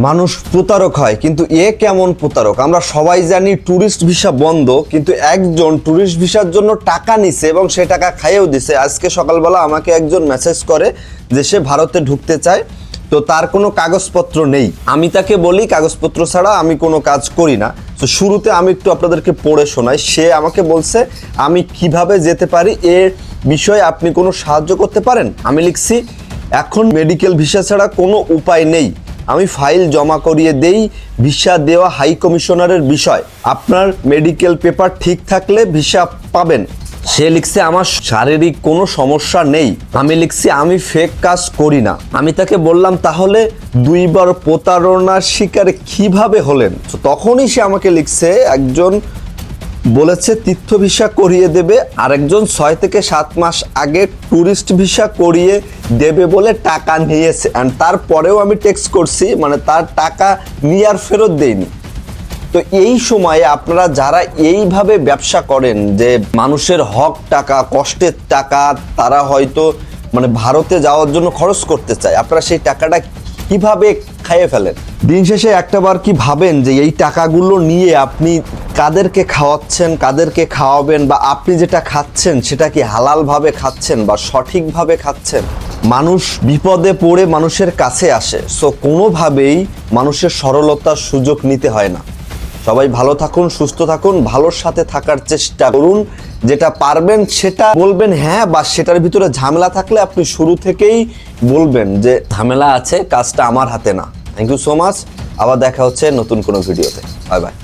মানুষ প্রতারক হয়, কিন্তু এ কেমন প্রতারক? আমরা সবাই জানি ট্যুরিস্ট ভিসা বন্ধ, কিন্তু একজন ট্যুরিস্ট ভিসার জন্য টাকা নিছে এবং সে টাকা খাইয়েও দিছে। আজকে সকালবেলা আমাকে একজন মেসেজ করে যে সে ভারতে ঢুকতে চায়, তো তার কোনো কাগজপত্র নেই। আমি তাকে বলি কাগজপত্র ছাড়া আমি কোনো কাজ করি না। তো শুরুতে আমি একটু আপনাদেরকে পড়ে শোনাই। সে আমাকে বলছে আমি কিভাবে যেতে পারি, এর বিষয়ে আপনি কোনো সাহায্য করতে পারেন। আমি লিখছি এখন মেডিকেল ভিসা ছাড়া কোনো উপায় নেই, আমি ফাইল জমা করিয়ে দেই, ভিসা দেওয়া হাই কমিশনারের বিষয়, আপনার মেডিকেল পেপার ঠিক থাকলে ভিসা পাবেন। সে লিখছে আমার শারীরিক কোনো সমস্যা নেই। আমি লিখছি আমি ফেক কাজ করি না। আমি তাকে বললাম তাহলে দুইবার প্রতারণার শিকার কিভাবে হলেন? তো তখনই সে আমাকে লিখছে একজন বলেছে তীর্থ ভিসা করিয়ে দেবে, আরেকজন 6 থেকে 7 মাস আগে ট্যুরিস্ট ভিসা করিয়ে দেবে বলে টাকা নিয়েছে। অ্যান্ড তারপরেও আমি টেক্সট করছি, মানে তার টাকা নিয়ে আর ফেরত দেয়নি। তো এই সময়ে আপনারা যারা এইভাবে ব্যবসা করেন, যে মানুষের হক টাকা, কষ্টের টাকা তারা হয়তো মানে ভারতে যাওয়ার জন্য খরচ করতে চায়, আপনারা সেই টাকাটা কিভাবে খাইয়ে ফেলেন? দিন শেষে একটাবার কি ভাবেন যে এই টাকাগুলো নিয়ে আপনি কাদেরকে খাওয়াচ্ছেন, কাদেরকে খাওয়াবেন, বা আপনি যেটা খাচ্ছেন সেটা কি হালালভাবে খাচ্ছেন বা সঠিকভাবে খাচ্ছেন? মানুষ বিপদে পড়ে মানুষের কাছে আসে, সো কোনোভাবেই মানুষের সরলতার সুযোগ নিতে হয় না। সবাই ভালো থাকুন, সুস্থ থাকুন, ভালোর সাথে থাকার চেষ্টা করুন। যেটা পারবেন সেটা বলবেন হ্যাঁ, বা সেটার ভিতরে ঝামেলা থাকলে আপনি শুরু থেকেই বলবেন যে ঝামেলা আছে, কাজটা আমার হাতে না। Thank you so much. আবার দেখা হচ্ছে নতুন কোনো ভিডিওতে। Bye by.